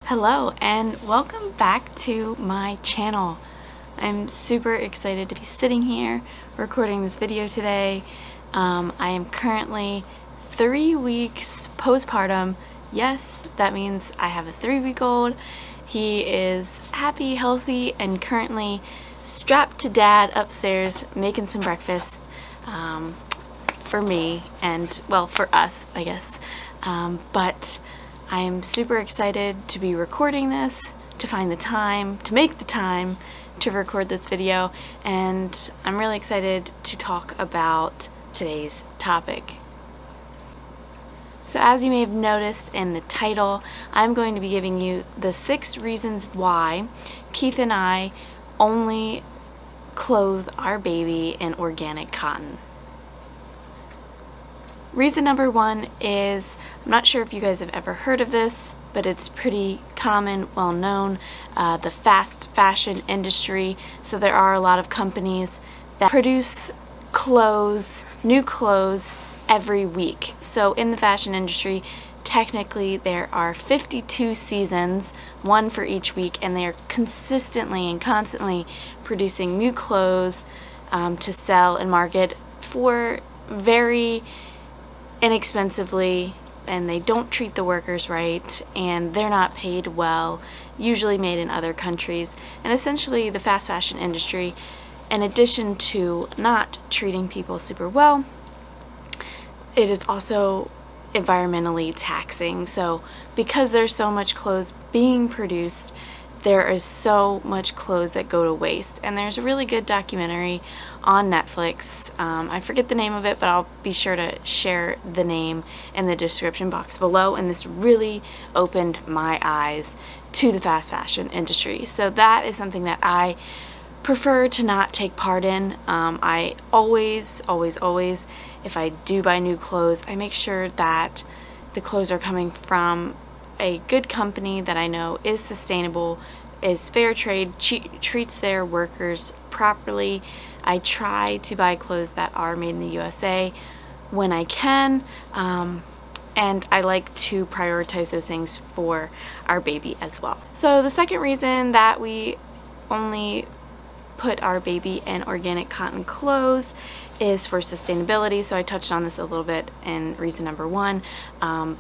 Hello and welcome back to my channel. I'm super excited to be sitting here recording this video today. I am currently 3 weeks postpartum. Yes, that means I have a 3-week-old. He is happy, healthy, and currently strapped to dad upstairs making some breakfast for me and, well, for us, I guess. But I'm super excited to be recording this, to find the time, to make the time to record this video, and I'm really excited to talk about today's topic. So as you may have noticed in the title, I'm going to be giving you the 6 reasons why Keith and I only clothe our baby in organic cotton. Reason number 1 is, I'm not sure if you guys have ever heard of this, but it's pretty common, well known, the fast fashion industry. So there are a lot of companies that produce clothes, new clothes, every week. So in the fashion industry, technically there are 52 seasons, one for each week, and they are consistently and constantly producing new clothes to sell and market for very inexpensively, and they don't treat the workers right, and they're not paid well, usually made in other countries. And essentially the fast fashion industry, in addition to not treating people super well, it is also environmentally taxing. So because there's so much clothes being produced, there is so much clothes that go to waste. And there's a really good documentary on Netflix. I forget the name of it, but I'll be sure to share the name in the description box below. And this really opened my eyes to the fast fashion industry. So that is something that I prefer to not take part in. I always, if I do buy new clothes, I make sure that the clothes are coming from a good company that I know is sustainable, is fair trade, treats their workers properly. I try to buy clothes that are made in the USA when I can, and I like to prioritize those things for our baby as well. So the second reason that we only put our baby in organic cotton clothes is for sustainability. So I touched on this a little bit in reason number 1,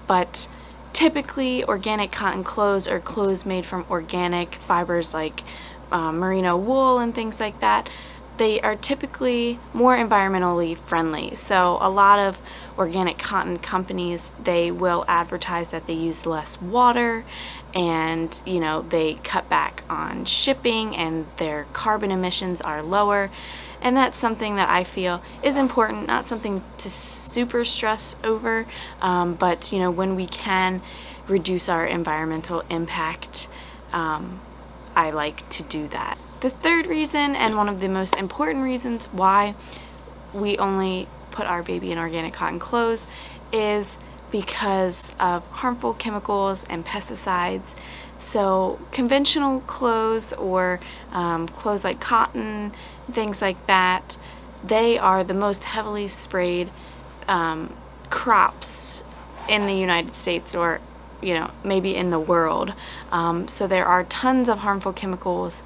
but typically organic cotton clothes are clothes made from organic fibers like merino wool and things like that. They are typically more environmentally friendly. So a lot of organic cotton companies, they will advertise that they use less water, and you know, they cut back on shipping and their carbon emissions are lower. And that's something that I feel is important, not something to super stress over, but you know, when we can reduce our environmental impact, I like to do that. The third reason, and one of the most important reasons why we only put our baby in organic cotton clothes, is because of harmful chemicals and pesticides. So conventional clothes, or clothes like cotton, things like that, they are the most heavily sprayed crops in the United States, or you know, maybe in the world. So there are tons of harmful chemicals,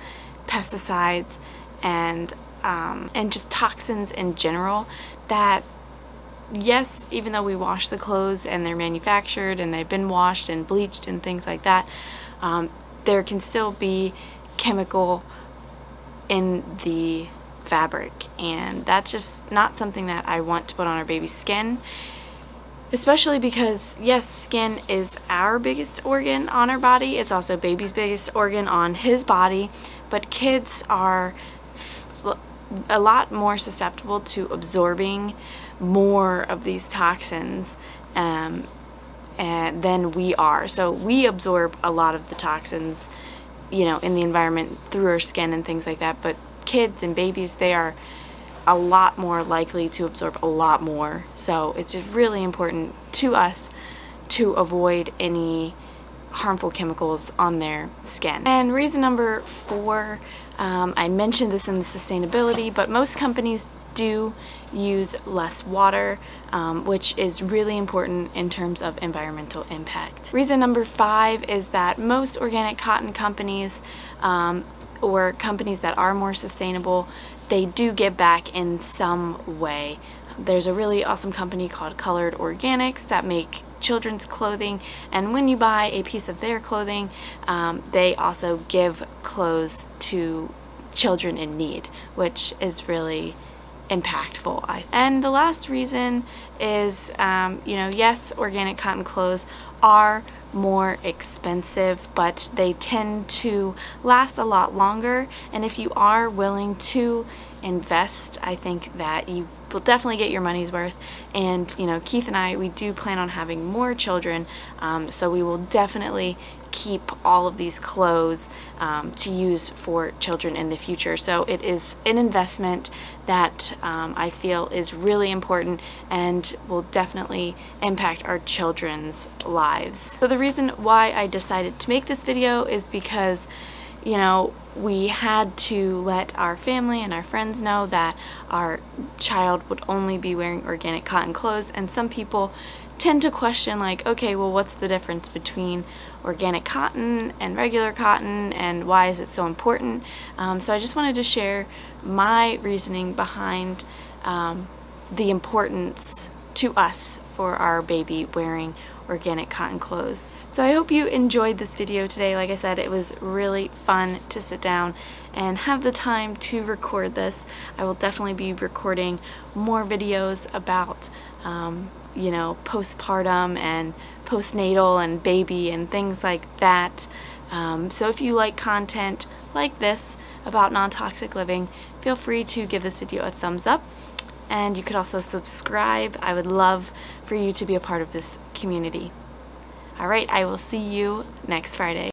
pesticides, and just toxins in general that, yes, even though we wash the clothes and they're manufactured and they've been washed and bleached and things like that, there can still be chemical in the fabric, and that's just not something that I want to put on our baby's skin. Especially because, yes, skin is our biggest organ on our body. It's also baby's biggest organ on his body. But kids are a lot more susceptible to absorbing more of these toxins than we are. So we absorb a lot of the toxins, you know, in the environment through our skin and things like that. But kids and babies, they are a lot more likely to absorb a lot more. So it's just really important to us to avoid any harmful chemicals on their skin. And reason number 4, I mentioned this in the sustainability, but most companies do use less water, which is really important in terms of environmental impact. Reason number 5 is that most organic cotton companies, or companies that are more sustainable, they do give back in some way. There's a really awesome company called Colored Organics that make children's clothing, and when you buy a piece of their clothing, they also give clothes to children in need, which is really impactful. And the last reason is, yes, organic cotton clothes are more expensive, but they tend to last a lot longer, and if you are willing to invest, I think that you will definitely get your money's worth. And Keith and I, we do plan on having more children, so we will definitely keep all of these clothes to use for children in the future. So it is an investment that I feel is really important and will definitely impact our children's lives. So the reason why I decided to make this video is because we had to let our family and our friends know that our child would only be wearing organic cotton clothes, and some people tend to question, like, okay, well, what's the difference between organic cotton and regular cotton, and why is it so important? So I just wanted to share my reasoning behind the importance to us for our baby wearing organic cotton clothes. So I hope you enjoyed this video today. Like I said, it was really fun to sit down and have the time to record this. I will definitely be recording more videos about postpartum and postnatal and baby and things like that. So if you like content like this about non-toxic living, feel free to give this video a thumbs up. And you could also subscribe. I would love for you to be a part of this community. Alright, I will see you next Friday.